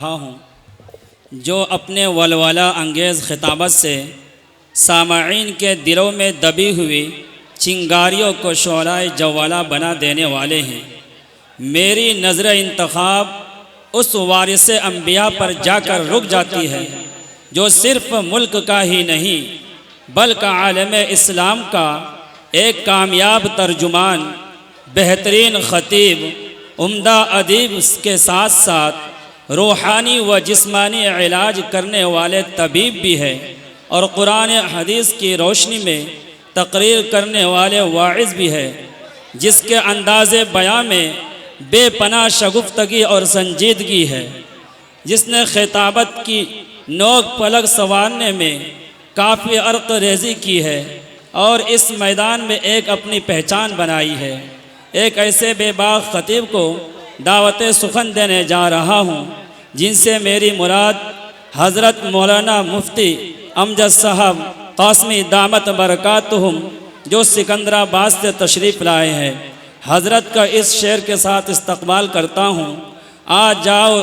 रहा हूँ जो अपने वलवला अंगेज़ खिताबत से सामाईन के दिलों में दबी हुई चिंगारियों को शोलाए जवाला बना देने वाले हैं। मेरी नज़र इंतखाब उस वारिस अंबिया पर जाकर रुक जाती है जो सिर्फ़ मुल्क का ही नहीं बल्कि आलम इस्लाम का एक कामयाब तर्जुमान, बेहतरीन ख़तीब, उम्दा अदीब के साथ साथ रूहानी व जिस्मानी इलाज करने वाले तबीब भी है और कुरान हदीस की रोशनी में तकरीर करने वाले वाइज़ भी है, जिसके अंदाज़े बयां में बेपनाह शगुफ्तगी और संजीदगी है, जिसने खिताबत की नोक पलक संवारने में काफ़ी अर्क रेज़ी की है और इस मैदान में एक अपनी पहचान बनाई है। एक ऐसे बेबाक ख़तीब को दावत सुखन देने जा रहा हूँ जिनसे मेरी मुराद हज़रत मौलाना मुफ्ती अमजद साहब कासमी दामत बरकातुहुम जो सिकंदराबाद से तशरीफ़ लाए हैं। हज़रत का इस शेर के साथ इस्तकबाल करता हूँ। आ जाओ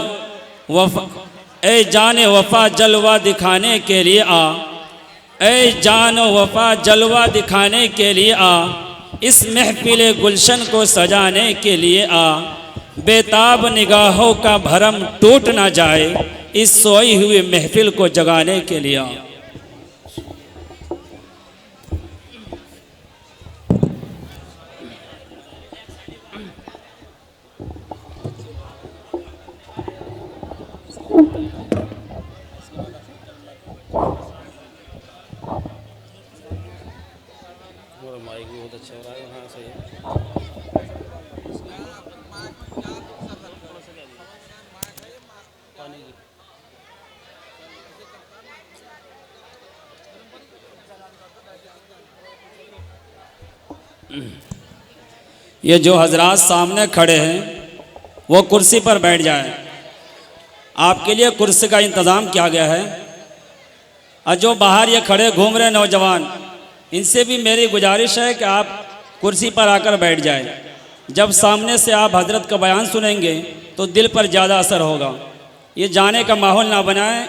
वफ़ा ए जान वफ़ा जलवा दिखाने के लिए आ, ए जान वफ़ा जलवा दिखाने के लिए आ, इस महफिल गुलशन को सजाने के लिए आ, बेताब निगाहों का भरम टूट ना जाए, इस सोई हुई महफिल को जगाने के लिए आ। माइक भी बहुत अच्छा हो रहा है। हाँ सही है। ये जो हजरात सामने खड़े हैं वो कुर्सी पर बैठ जाएं। आपके लिए कुर्सी का इंतज़ाम किया गया है। और जो बाहर ये खड़े घूम रहे नौजवान, इनसे भी मेरी गुजारिश है कि आप कुर्सी पर आकर बैठ जाएं। जब सामने से आप हजरत का बयान सुनेंगे तो दिल पर ज़्यादा असर होगा। ये जाने का माहौल ना बनाएं।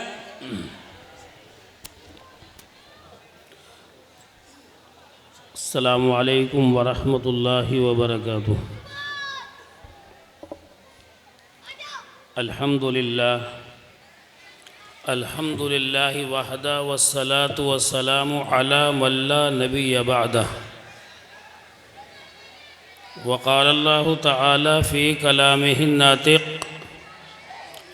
अस्सलामु अलैकुम वरहमतुल्लाहि वबरकातुह। अल्हम्दुलिल्लाह वहदा वस्सलातु वस्सलामु अला मल्ला नबिय्य बअदह। वक़ाल अल्लाहु तआला फ़ी कलामिहिन नातिक़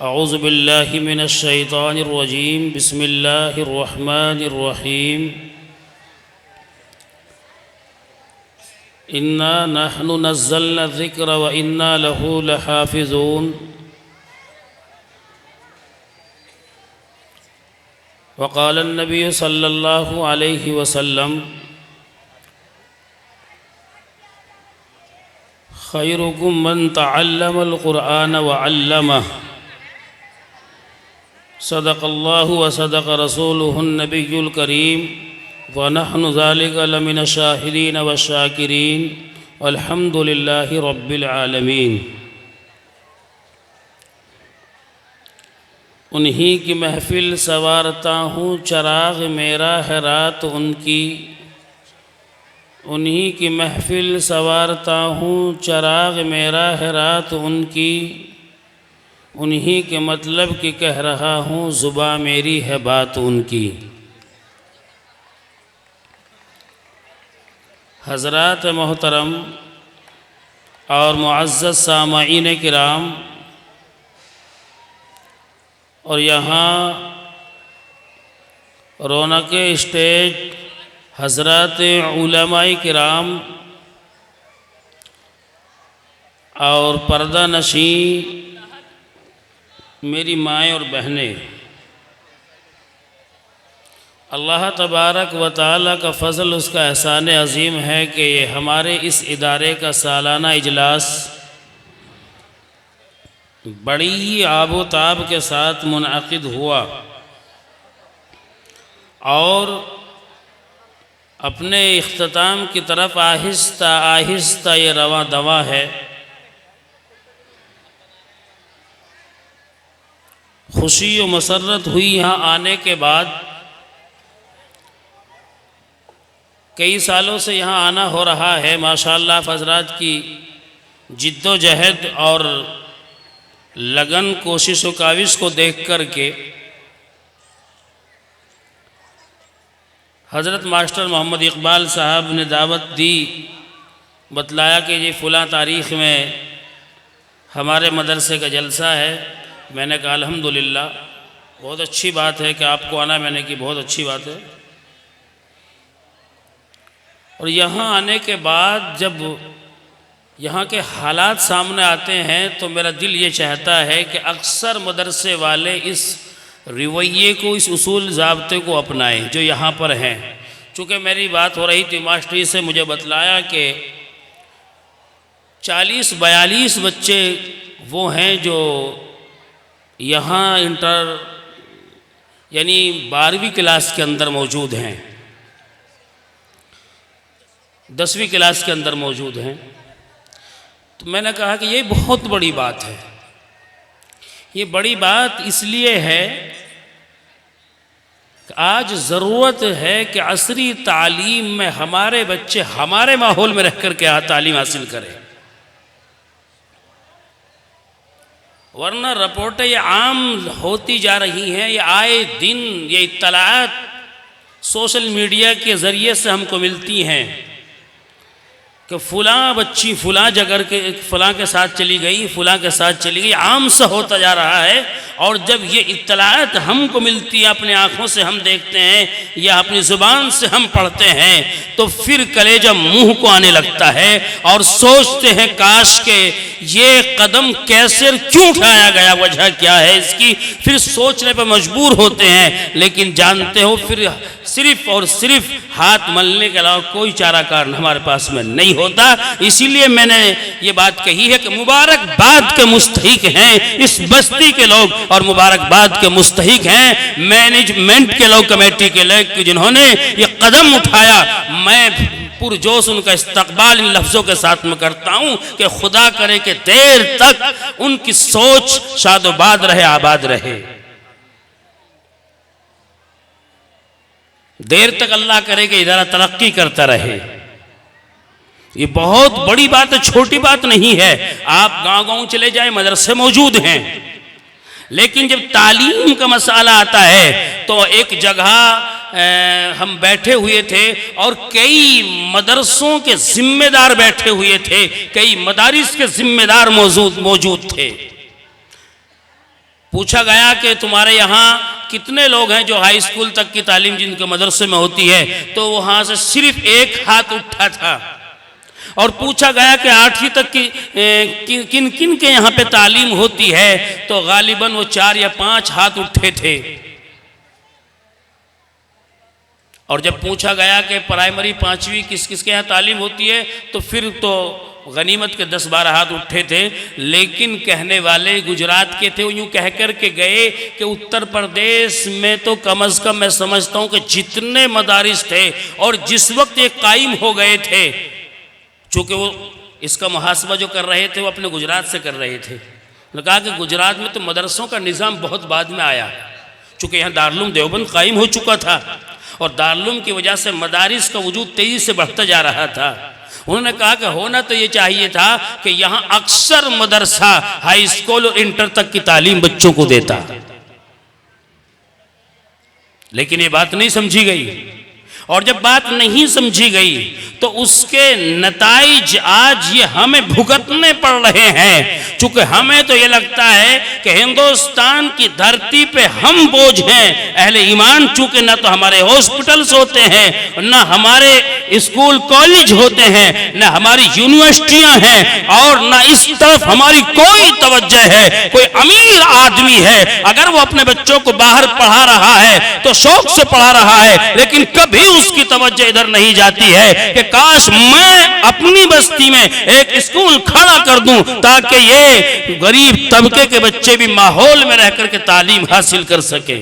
अऊज़ु बिल्लाहि मिनश शैतानिर रजीम बिस्मिल्लाहिर रहमानिर रहीम। इन्ना नहनु नज़्ज़लना ज़िक्र व इन्ना लहू लहाफ़िज़ून। वक़ाल नबी सल्लल्लाहु अलैहि वसल्लम खैरुकुम मन तअल्लमल क़ुरआन व अल्लमह। सदक़ल्लाहु व सदक़ रसूलुहुन नबियुल करीम व नहनु ज़ालिका लमिन शाहिदीन व शाकिरीन अल्हम्दुलिल्लाहि रब्बिल आलमीन। उन्हीं की महफ़िल सवारता हूँ चराग़ मेरा है रात उनकी। उन्हीं की महफ़िल सवारता हूँ चराग़ मेरा है रात उनकी। उन्हीं के मतलब की कह रहा हूँ ज़ुबां मेरी है बात उनकी। हज़रात मोहतरम और मुअज़्ज़ज़ सामाईन किराम, और यहाँ रौनक स्टेज हज़रात उलमाए किराम और पर्दा नशी मेरी माएँ और बहनें, अल्लाह तबारक व तआला का फ़ज़ल, उसका एहसान अज़ीम है कि ये हमारे इस इदारे का सालाना इजलास बड़ी ही आबोताब के साथ मुनअक़िद हुआ और अपने इख्तिताम की तरफ आहिस्ता आहिस्ता ये रवा दवा है। खुशी और मसरत हुई यहाँ आने के बाद। कई सालों से यहाँ आना हो रहा है। माशाअल्लाह हज़रात की जिद्दोजहद और लगन, कोशिश व काविश को देख कर के हज़रत मास्टर मोहम्मद इकबाल साहब ने दावत दी, बतलाया कि ये फ़लाँ तारीख़ में हमारे मदरसे का जलसा है। मैंने कहा अल्हम्दुलिल्लाह, बहुत अच्छी बात है कि आपको आना, मैंने की बहुत अच्छी बात है। और यहाँ आने के बाद जब यहाँ के हालात सामने आते हैं तो मेरा दिल ये चाहता है कि अक्सर मदरसे वाले इस रवैये को, इस उसूल ज़ाब्ते को अपनाएं जो यहाँ पर हैं। चूँकि मेरी बात हो रही थी मास्टरी से, मुझे बतलाया कि 40-42 बच्चे वो हैं जो यहाँ इंटर यानी 12वीं क्लास के अंदर मौजूद हैं, 10वीं क्लास के अंदर मौजूद हैं। तो मैंने कहा कि ये बहुत बड़ी बात है। ये बड़ी बात इसलिए है कि आज ज़रूरत है कि असरी तालीम में हमारे बच्चे हमारे माहौल में रह कर के तालीम हासिल करें, वरना रिपोर्टें ये आम होती जा रही हैं। ये आए दिन ये इत्तलात सोशल मीडिया के ज़रिए से हमको मिलती हैं कि फ़लाँ बच्ची फ़लाँ जगह के फ़लाँ के साथ चली गई, फ़लाँ के साथ चली गई, आम सा होता जा रहा है। और जब ये इत्तलात हमको मिलती है, अपने आँखों से हम देखते हैं या अपनी ज़ुबान से हम पढ़ते हैं, तो फिर कलेजा मुंह को आने लगता है और सोचते हैं काश के ये कदम कैसे और क्यों उठाया गया, वजह क्या है इसकी। फिर सोचने पर मजबूर होते हैं, लेकिन जानते हो फिर सिर्फ और सिर्फ हाथ मलने के अलावा कोई चारा कारण हमारे पास में नहीं होता। इसीलिए मैंने ये बात कही है कि मुबारकबाद के मुस्तहिक हैं इस बस्ती के लोग, और मुबारकबाद के मुस्तहिक हैं मैनेजमेंट के लोग, कमेटी के लोग, जिन्होंने ये कदम उठाया। मैं पुरजोश उनका इस्तकबाल इन लफ्ज़ों के साथ में करता हूँ कि खुदा करे कि देर तक उनकी सोच शादोबाद रहे, आबाद रहे। देर तक अल्लाह करे कि इदारा तरक्की करता रहे। ये बहुत बड़ी बात है, छोटी बात नहीं है। आप गांव-गांव चले जाए, मदरसे मौजूद हैं, लेकिन जब तालीम का मसाला आता है तो एक जगह हम बैठे हुए थे और कई मदरसों के जिम्मेदार बैठे हुए थे, कई मदारिस के जिम्मेदार मौजूद थे। पूछा गया कि तुम्हारे यहाँ कितने लोग हैं जो हाई स्कूल तक की तालीम जिनके मदरसे में होती है, तो वहाँ से सिर्फ एक हाथ उठा था। और पूछा गया कि 8वीं तक की किन किन के यहाँ पे तालीम होती है, तो गालिबन वो 4 या 5 हाथ उठे थे। और जब पूछा गया कि प्राइमरी 5वीं किस किस के यहाँ तालीम होती है, तो फिर तो गनीमत के 10-12 हाथ उठे थे। लेकिन कहने वाले गुजरात के थे, वो यूँ कह कर के गए कि उत्तर प्रदेश में तो कम अज़ कम मैं समझता हूँ कि जितने मदारिस थे और जिस वक्त ये कायम हो गए थे, चूँकि वो इसका मुहासबा जो कर रहे थे वो अपने गुजरात से कर रहे थे। उन्होंने कहा कि गुजरात में तो मदरसों का निज़ाम बहुत बाद में आया, चूँकि यहाँ दारुल देवबंद कायम हो चुका था और दारुल की वजह से मदारिस का वजूद तेज़ी से बढ़ता जा रहा था। उन्होंने कहा कि होना तो ये चाहिए था कि यहाँ अक्सर मदरसा हाई स्कूल और इंटर तक की तालीम बच्चों को देता, लेकिन ये बात नहीं समझी गई। और जब बात नहीं समझी गई तो उसके नताइज आज ये हमें भुगतने पड़ रहे हैं। चूँकि हमें तो ये लगता है कि हिंदुस्तान की धरती पे हम बोझ हैं अहले ईमान, चूँकि ना तो हमारे हॉस्पिटल्स होते हैं, ना हमारे स्कूल कॉलेज होते हैं, ना हमारी यूनिवर्सिटियां हैं, और ना इस तरफ हमारी कोई तवज्जो है। कोई अमीर आदमी है, अगर वो अपने बच्चों को बाहर पढ़ा रहा है तो शौक से पढ़ा रहा है, लेकिन कभी उसकी तवज्जो इधर नहीं जाती है कि काश मैं अपनी बस्ती में एक स्कूल खड़ा कर दूं ताकि ये गरीब तबके के बच्चे भी माहौल में रहकर के तालीम हासिल कर सके।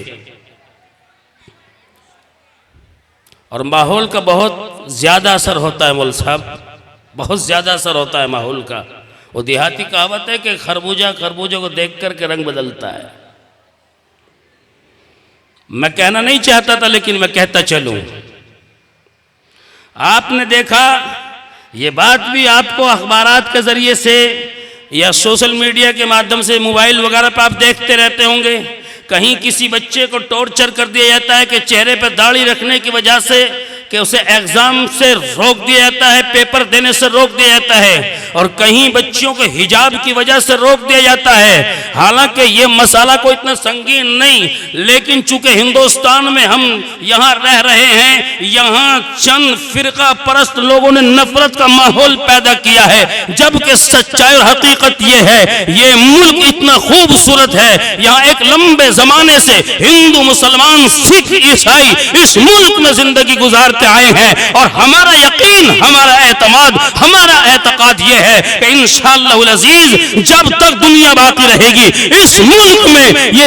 और माहौल का बहुत ज्यादा असर होता है मौलवी साहब, बहुत ज्यादा असर होता है माहौल का। वो देहाती कहावत है कि खरबूजा खरबूजे को देख करके रंग बदलता है। मैं कहना नहीं चाहता था लेकिन मैं कहता चलूं। आपने देखा, ये बात भी आपको अखबारात के जरिए से या सोशल मीडिया के माध्यम से, मोबाइल वगैरह पर आप देखते रहते होंगे, कहीं किसी बच्चे को टॉर्चर कर दिया जाता है कि चेहरे पर दाढ़ी रखने की वजह से कि उसे एग्जाम से रोक दिया जाता है, पेपर देने से रोक दिया जाता है, और कहीं बच्चियों को हिजाब की वजह से रोक दिया जाता है। हालांकि ये मसाला कोई इतना संगीन नहीं, लेकिन चूंकि हिंदुस्तान में हम यहाँ रह रहे हैं, यहाँ चंद फिरका परस्त लोगों ने नफरत का माहौल पैदा किया है, जबकि सच्चाई और हकीकत ये है, ये मुल्क इतना खूबसूरत है, यहाँ एक लंबे जमाने से हिंदू, मुसलमान, सिख, ईसाई इस मुल्क में जिंदगी गुजारते आए हैं, और हमारा यकीन, हमारा एतमाद, हमारा एतकाद ये है कि इंशाअल्लाह अज़ीज जब तक दुनिया बाकी रहेगी इस मुल्क में ये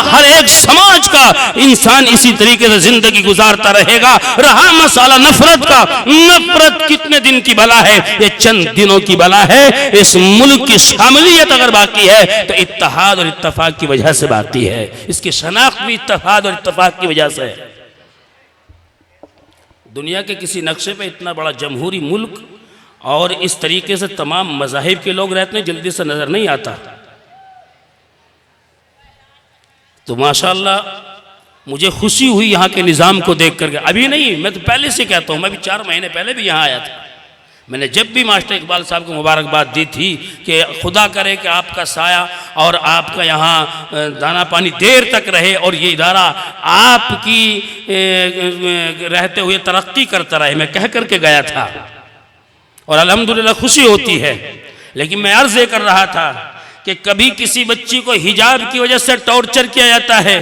हर एक समाज का इंसान इसी तरीके से जिंदगी गुजारता रहेगा। रहा मसाला नफरत का, नफरत कितने दिन की बला है, ये चंद दिनों की बला है। इस मुल्क की शामिलियत अगर बाकी है तो इत्तेहाद और इत्तेफाक की वजह से बाकी है, इसकी शनाख्त भी इत्तेहाद और इत्तेफाक की वजह से है। दुनिया के किसी नक्शे पे इतना बड़ा जमहूरी मुल्क और इस तरीके से तमाम मज़ाहिब के लोग रहते हैं, जल्दी से नज़र नहीं आता। तो माशाअल्लाह मुझे खुशी हुई यहाँ के निज़ाम को देख करके। अभी नहीं, मैं तो पहले से कहता हूँ, मैं भी 4 महीने पहले भी यहाँ आया था। मैंने जब भी मास्टर इकबाल साहब को मुबारकबाद दी थी कि खुदा करे कि आपका साया और आपका यहाँ दाना पानी देर तक रहे और ये इदारा आपकी रहते हुए तरक्की करता रहे, मैं कह करके गया था और अल्हम्दुलिल्लाह खुशी होती है। लेकिन मैं अर्ज़ ये कर रहा था कि कभी किसी बच्ची को हिजाब की वजह से टॉर्चर किया जाता है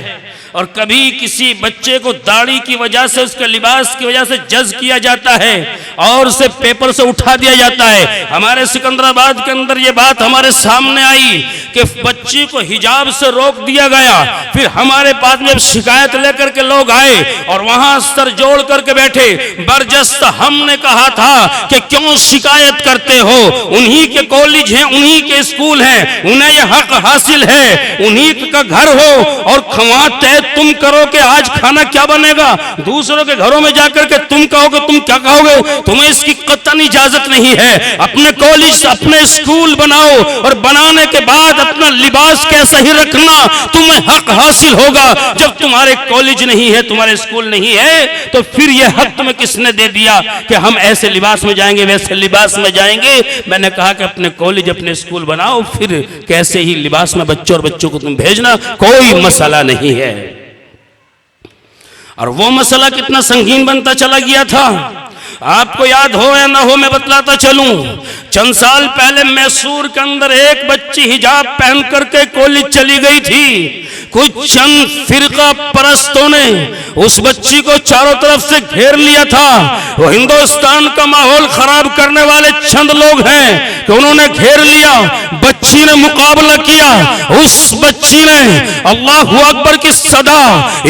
और कभी किसी बच्चे को दाढ़ी की वजह से, उसके लिबास की वजह से जज किया जाता है और उसे पेपर से उठा दिया जाता है। हमारे सिकंदराबाद के अंदर ये बात हमारे सामने आई कि बच्ची को हिजाब से रोक दिया गया। फिर हमारे पास में शिकायत लेकर के लोग आए और वहां सर जोड़ करके बैठे। बरजस्त हमने कहा था कि क्यों शिकायत करते हो, उन्हीं के कॉलेज हैं, उन्हीं के स्कूल हैं, उन्हें यह हक हासिल है, उन्हीं का घर हो और खवाते तुम करो कि आज खाना क्या बनेगा, दूसरों के घरों में जाकर के तुम कहोगे, तुम क्या कहोगे, तुम्हें इसकी कतई इजाजत नहीं है। अपने कॉलेज, अपने स्कूल बनाओ और बनाने के बाद अपना लिबास कैसा ही रखना, तुम्हें हक हासिल होगा। जब तुम्हारे कॉलेज नहीं है, तुम्हारे स्कूल नहीं है, तो फिर यह हक तुम्हें किसने दे दिया कि हम ऐसे लिबास में जाएंगे, वैसे लिबास में जाएंगे। मैंने कहा कि अपने कॉलेज, अपने स्कूल बनाओ, फिर कैसे ही लिबास में बच्चों और बच्चों को तुम भेजना, कोई मसला नहीं है। और वो मसला कितना संगीन बनता चला गया था, आपको याद हो या ना हो मैं बतलाता चलूं। चंद साल पहले मैसूर के अंदर एक बच्ची हिजाब पहन करके कॉलेज चली गई थी। कुछ चंद फिरका परस्तों ने उस बच्ची को चारों तरफ से घेर लिया था। वो हिंदुस्तान का माहौल खराब करने वाले चंद लोग हैं कि उन्होंने घेर लिया। बच्ची ने मुकाबला किया, उस बच्ची ने अल्लाहु अकबर की सदा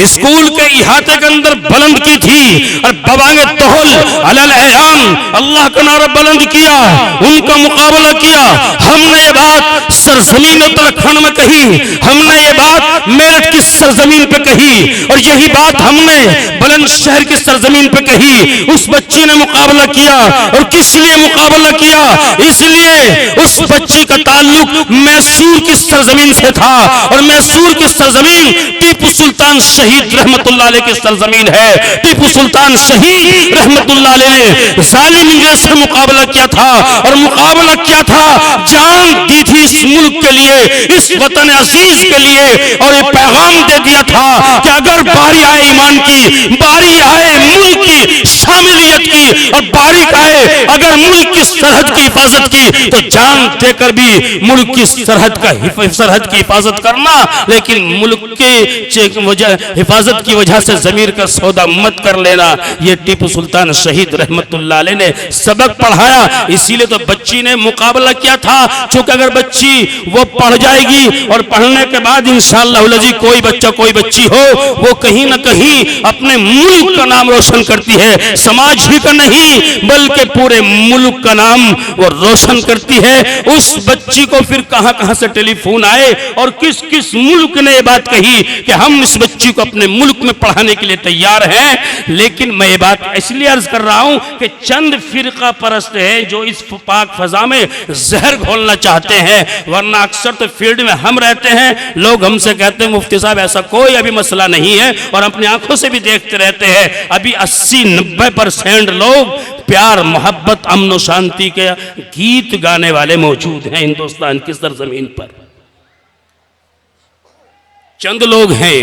स्कूल के इहाते के अंदर बुलंद की थी और बवांगे तोहल अलल ऐयान, अल्लाह का नारा बुलंद किया, उनका मुकाबला किया। हमने ये बात सरजमीन उत्तराखंड में कही, हमने ये बात मेरठ की सरजमीन पे कही और यही बात हमने बुलंदशहर की सरजमीन पे कही। उस बच्ची ने मुकाबला किया और किस लिए मुकाबला किया, इसलिए उस बच्ची का ताल्लुक मैसूर की सरजमीन से था और मैसूर की सरजमीन टीपू सुल्तान शहीद रहमतुल्लाह अलैह की सरजमीन है। टीपू सुल्तान शहीद रहमतुल्लाह अलैह ने जालिम अंग्रेज से मुकाबला किया था और मुकाबला किया था, जान दी थी इस मुल्क के लिए, इस वतन अजीज के लिए, और ये पैगाम दे दिया था कि अगर बारी आए ईमान की, बारी आए मुल्क की शामिलियत की और बारी आए अगर मुल्क की सरहद की हिफाजत की, तो जान देकर भी मुल्क की सरहद की हिफाजत करना, लेकिन मुल्क के हिफाजत की वजह से जमीर का सौदा मत कर लेना। ये टीपू सुल्तान शहीद रहमतुल्लाह अलैह ने सबक पढ़ाया, इसीलिए तो बच्ची ने मुकाबला किया था। चूंकि अगर बच्ची वो पढ़ जाएगी और पढ़ने के बाद इंशाअल्लाह जी कोई बच्चा कोई बच्ची हो, वो कहीं ना कहीं अपने मुल्क का नाम रोशन करती है, समाज ही का नहीं बल्कि पूरे मुल्क का नाम वो रोशन करती है। उस बच्ची को फिर कहां कहां से टेलीफोन आए और किस किस मुल्क ने ये बात कही कि हम इस बच्ची को अपने मुल्क में पढ़ाने के लिए तैयार हैं। लेकिन मैं ये बात इसलिए अर्ज कर रहा हूं कि चंद फिरका परस्त हैं जो इस पाक फजा में जहर घोलना चाहते हैं, वरना अक्सर तो फील्ड में हम रहते हैं, लोग हमसे कहते हैं मुफ्ती साहब ऐसा कोई अभी मसला नहीं है, और अपनी आंखों से भी देखते रहते हैं। अभी 80-90% लोग प्यार, मोहब्बत, अमन और शांति के गीत गाने वाले मौजूद हैं हिंदुस्तान की सरजमीन पर। चंद लोग हैं,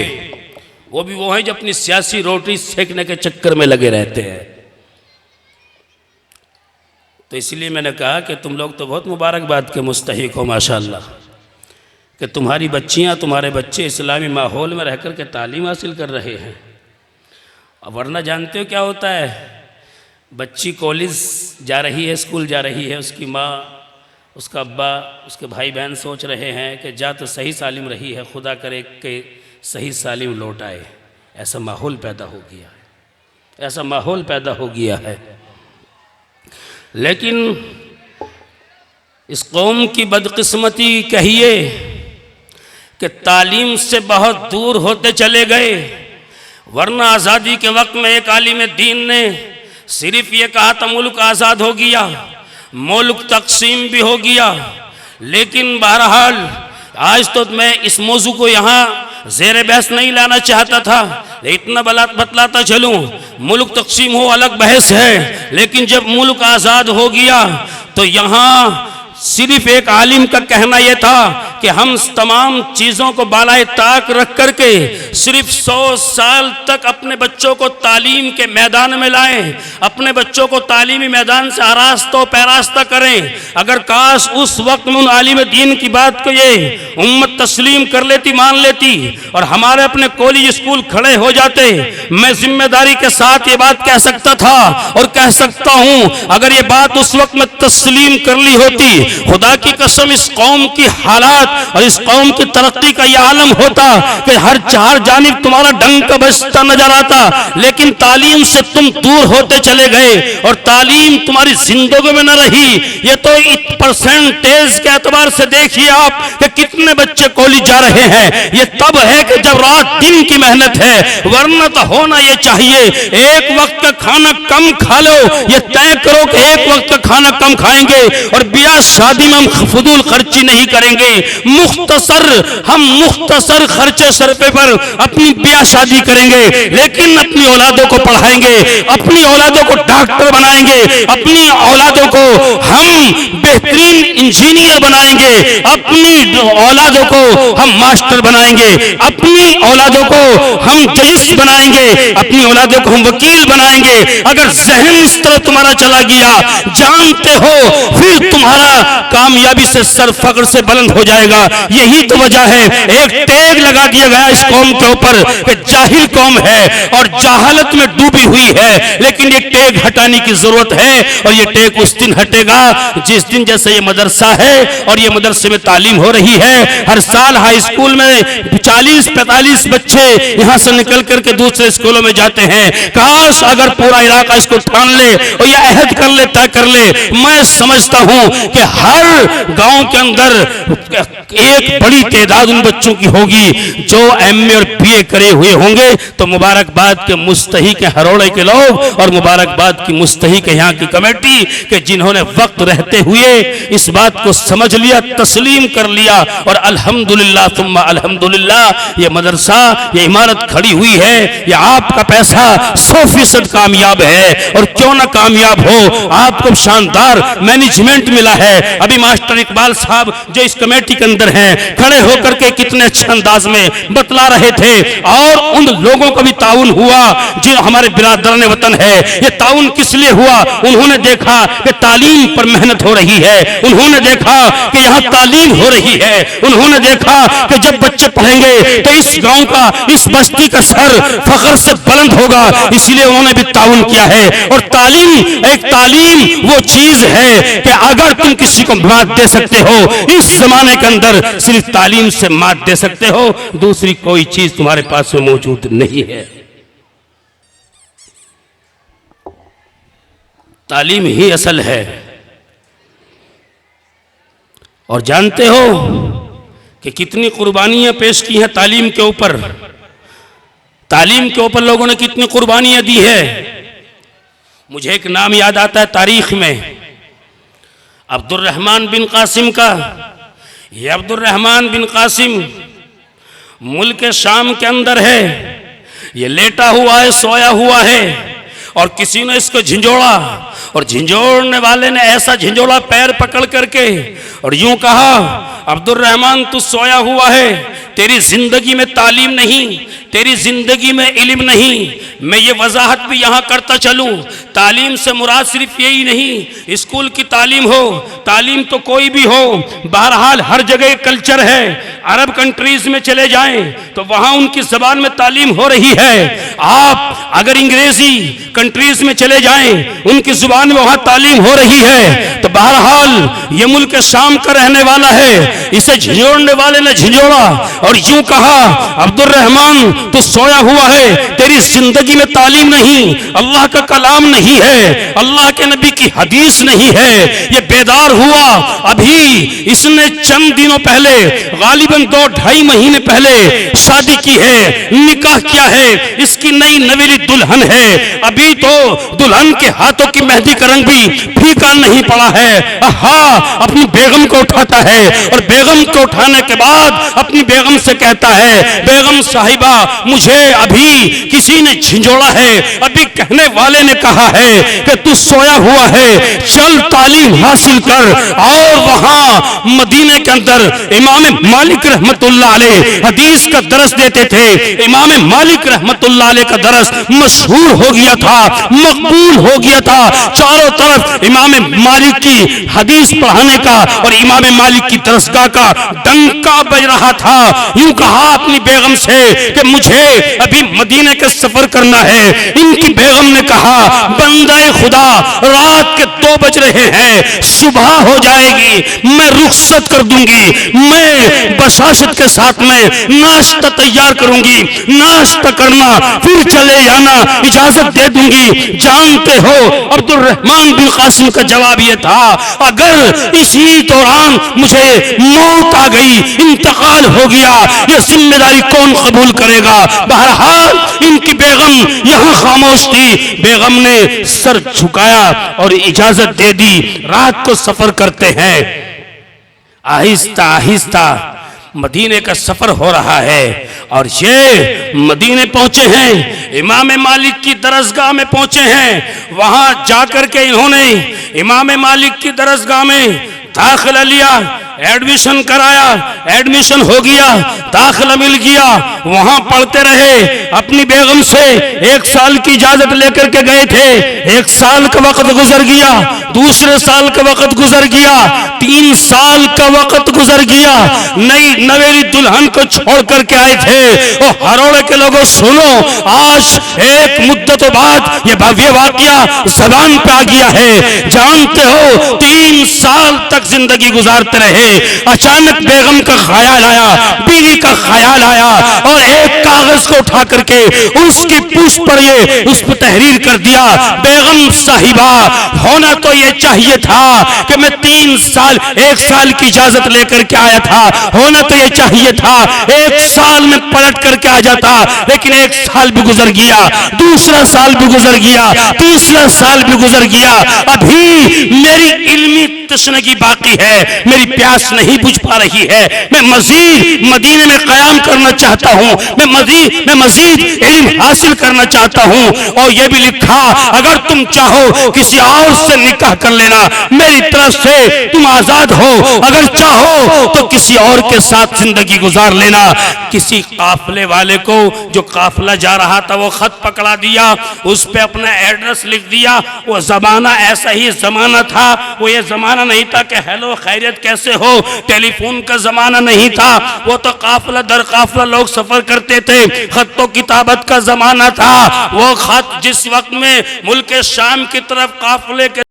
वो भी वो हैं जो अपनी सियासी रोटी सेकने के चक्कर में लगे रहते हैं। तो इसलिए मैंने कहा कि तुम लोग तो बहुत मुबारकबाद के मुस्तहिक हो माशाअल्लाह, कि तुम्हारी बच्चियां, तुम्हारे बच्चे इस्लामी माहौल में रहकर के तालीम हासिल कर रहे हैं। अब वरना जानते हो क्या होता है, बच्ची कॉलेज जा रही है, स्कूल जा रही है, उसकी माँ, उसका अब्बा, उसके भाई बहन सोच रहे हैं कि जा तो सही सालिम रही है, खुदा करे कि सही सालिम लौट आए। ऐसा माहौल पैदा हो गया है, ऐसा माहौल पैदा हो गया है। लेकिन इस कौम की बदकिस्मती कहिए कि तालीम से बहुत दूर होते चले गए। वरना आज़ादी के वक्त में एक आलिम दीन ने सिर्फ ये कहा था मुल्क आज़ाद हो गया, मुल्क तकसीम भी हो गया। लेकिन बहरहाल आज तो मैं इस मौजू को यहाँ ज़ेर बहस नहीं लाना चाहता था, इतना बतलाता चलूँ, मुल्क तकसीम हो अलग बहस है, लेकिन जब मुल्क आज़ाद हो गया तो यहाँ सिर्फ एक आलिम का कहना यह था कि हम तमाम चीज़ों को बालाए ताक रख करके सिर्फ 100 साल तक अपने बच्चों को तालीम के मैदान में लाएं, अपने बच्चों को तालीमी मैदान से आरास्ता पैरास्ता करें। अगर काश उस वक्त में उन आलिम दीन की बात को ये उम्मत तस्लीम कर लेती, मान लेती, और हमारे अपने कॉलेज स्कूल खड़े हो जाते, मैं जिम्मेदारी के साथ ये बात कह सकता था और कह सकता हूँ, अगर ये बात उस वक्त में तस्लीम कर ली होती, खुदा की कसम इस कौम की हालात और इस कौम की तरक्की का यह आलम होता कि हर चार जानिब तुम्हारा डंका बजता नजर आता, लेकिन तालीम से तुम दूर होते चले गए और तालीम तुम्हारी जिंदगी में न रही। ये तो परसेंटेज के एतबार से देखिए आप कि कितने बच्चे कॉलेज जा रहे हैं। ये तब है कि जब रात दिन की मेहनत है, वरना तो होना ये चाहिए एक वक्त का खाना कम खा लो, ये तय करो कि एक वक्त का खाना कम खाएंगे और ब्याह शादी में हम फजूल खर्ची नहीं करेंगे। हम मुख्तसर खर्चे सरपे पर अपनी ब्याह शादी करेंगे, लेकिन अपनी औलादों को पढ़ाएंगे, अपनी औलादों को डॉक्टर बनाएंगे, अपनी औलादों को हम बेहतरीन इंजीनियर बनाएंगे, अपनी औलादों को हम मास्टर बनाएंगे, अपनी औलादों को हम जज बनाएंगे, अपनी औलादों को हम वकील बनाएंगे। अगर जहन इस तरह तुम्हारा चला गया, जानते हो फिर तुम्हारा कामयाबी से सर फख्र से बुलंद हो जाएगा। यही तो वजह है, एक टैग लगा दिया गया इस कौम के ऊपर कि जाहिल कौम है और जहालत में डूबी हुई है, लेकिन ये टैग हटाने की जरूरत है और ये टैग उस दिन हटेगा जिस दिन, जैसे ये मदरसा है और ये मदरसे में तालीम हो रही है, हर साल हाई स्कूल में 40-45 बच्चे यहाँ से निकल करके दूसरे स्कूलों में जाते हैं। काश अगर पूरा इलाका इसको ठान ले और ये अहद कर ले, तय कर ले, मैं समझता हूँ कि हर गांव के अंदर एक बड़ी तादाद उन बच्चों की होगी जो एमए और बीए करे हुए होंगे। तो मुबारकबाद के मुस्तहिक हैं हरोड़े के लोग और मुबारकबाद की मुस्तहिक है यहाँ की कमेटी कि जिन्होंने वक्त रहते हुए इस बात को समझ लिया, तस्लीम कर लिया और अल्हम्दुलिल्लाह सुम्मा अल्हम्दुलिल्लाह ये मदरसा, ये इमारत खड़ी हुई है। ये आपका पैसा 100% कामयाब है और क्यों ना कामयाब हो, आपको शानदार मैनेजमेंट मिला है। अभी मास्टर इकबाल साहब जो इस कमेटी के अंदर हैं, खड़े होकर के कितने अच्छे अंदाज में बतला रहे थे और उन लोगों का भी ताउन हुआ जो हमारे बिरादरान वतन है। ये ताउन किस लिए हुआ? उन्होंने देखा कि तालीम पर मेहनत हो रही है, उन्होंने देखा कि यहाँ तालीम हो रही है, उन्होंने देखा कि जब बच्चे पढ़ेंगे तो इस गांव का, इस बस्ती का सर फख्र से बुलंद होगा, इसलिए उन्होंने भी ताउन किया है। और तालीम वो चीज है कि अगर तुम किसी को मात दे सकते हो, इस जमाने के अंदर सिर्फ तालीम से मात दे सकते हो, दूसरी कोई चीज तुम्हारे पास में मौजूद नहीं है। तालीम ही असल है। और जानते हो कि कितनी कुर्बानियां पेश की हैं तालीम के ऊपर। तालीम के ऊपर लोगों ने कितनी कुर्बानियां दी है। मुझे एक नाम याद आता है तारीख में, अब्दुर्रहमान बिन कासिम का। ये अब्दुर्रहमान बिन कासिम मुल्क शाम के अंदर है, ये लेटा हुआ है, सोया हुआ है, और किसी ने इसको झिंझोड़ा, और झिंझोड़ने वाले ने ऐसा झिंझोड़ा पैर पकड़ करके और यूं कहा, अब्दुर्रहमान तू सोया हुआ है, तेरी जिंदगी में तालीम नहीं, तेरी जिंदगी में इल्म नहीं। मैं ये वजाहत भी यहाँ करता चलूँ, तालीम से मुराद सिर्फ यही नहीं स्कूल की तालीम हो, तालीम तो कोई भी हो, बहरहाल हर जगह कल्चर है। अरब कंट्रीज में चले जाएं तो वहाँ उनकी ज़बान में तालीम हो रही है। आप अगर अंग्रेजी कंट्रीज में चले जाएं उनकी ज़ुबान में वहाँ तालीम हो रही है। तो बहरहाल ये मुल्क शाम का रहने वाला है, इसे झिंझोड़ने वाले ने झिंझोड़ा और यूं कहा, अब्दुर्रहमान तू सोया हुआ है, तेरी जिंदगी में तालीम नहीं, अल्लाह का कलाम नहीं है, अल्लाह के नबी की हदीस नहीं है। ये बेदार हुआ, अभी इसने चंद दिनों पहले, गालिबन 2-2.5 महीने पहले शादी की है, निकाह किया है, इसकी नई नवेली दुल्हन है। अभी तो दुल्हन के हाथों की मेहंदी का रंग भी फीका नहीं पड़ा है। अपनी बेगम को उठाता है और बेगम को उठाने के बाद अपनी बेगम से कहता है, बेगम साहिबा मुझे अभी किसी ने झिंझोड़ा है, अभी कहने वाले ने कहा है कि तू सोया हुआ है, चल तालीम हासिल कर। और वहां मदीने के अंदर इमाम मालिक रहमतुल्लाह अलैह हदीस का दरस देते थे। इमाम मालिक रहमतुल्लाह अलैह का दरस मशहूर हो गया था, मकबूल हो गया था। चारों तरफ इमाम मालिक की हदीस पढ़ाने का और इमाम मालिक की दरसगाह का डंका बज रहा था। यूं कहा अपनी बेगम से कि मुझे अभी मदीने का सफर करना है। इनकी बेगम ने कहा, बंदाए खुदा रात के 2 बज रहे हैं, सुबह हो जाएगी, मैं रुखसत कर दूंगी, मैं बशाशत के साथ में नाश्ता तैयार करूंगी, नाश्ता करना फिर चले जाना, इजाजत दे दूंगी। जानते हो अब्दुर्रहमान बिन कासिम का जवाब यह था, अगर इसी दौरान मुझे मौत आ गई, इंतकाल हो गया, यह जिम्मेदारी कौन कबूल करेगा। बहरहाल इनकी बेगम यहां खामोश थी। बेगम ने सर झुकाया और इजाजत दे दी। रात को सफर करते हैं, आहिस्ता आहिस्ता मदीने का सफर हो रहा है और ये मदीने पहुंचे हैं, इमाम मालिक की दरसगाह में पहुंचे हैं। वहां जाकर के इन्होंने इमाम मालिक की दरसगाह में दाखिला लिया, एडमिशन कराया, एडमिशन हो गया, दाखिला मिल गया। वहां पढ़ते रहे। अपनी बेगम से 1 साल की इजाजत लेकर के गए थे। 1 साल का वक्त गुजर गया, दूसरे साल का वक्त गुजर गया, 3 साल का वक्त गुजर गया। नई नवेली दुल्हन को छोड़ करके आए थे। और हरोड़े के लोगों सुनो, आज एक मुद्दत बाद ये भव्य वाकया ज़बान पे आ गया है। जानते हो 3 साल तक जिंदगी गुजारते रहे। अचानक बेगम का ख्याल आया, बीवी का ख्याल आया और एक कागज को उठा करके उसकी पूछ पर ये उस पर तहरीर कर दिया, बेगम साहिबा होना तो ये चाहिए था कि मैं 3 साल 1 साल की इजाजत लेकर के आया था, होना तो ये चाहिए था 1 साल में पलट करके आ जाता, लेकिन 1 साल भी गुजर गया, दूसरा साल भी गुजर गया, तीसरा साल भी गुजर गया। अभी मेरी इल्मी तशनगी बाकी है, मेरी प्यास नहीं बुझ पा रही है। मैं मजीद मदीने में कयाम करना चाहता हूँ, मैं मजीद इल्म हासिल करना चाहता हूँ। और यह भी लिखा, अगर तुम चाहो किसी और से निकाह कर लेना, मेरी तरफ से तुम आजाद हो, अगर चाहो तो किसी और के साथ जिंदगी गुजार लेना। किसी काफले वाले को, जो काफला जा रहा था, वो खत पकड़ा दिया, उस पे अपना एड्रेस लिख दिया। वो जमाना ऐसा ही जमाना था, वो ये जमाना नहीं था कि हेलो खैरियत कैसे हो, टेलीफोन का जमाना नहीं था। वो तो काफला दर काफला लोग सफर करते थे, खत्तो किताबत का जमाना था। वो खत जिस वक्त में मुल्क शाम की तरफ काफले के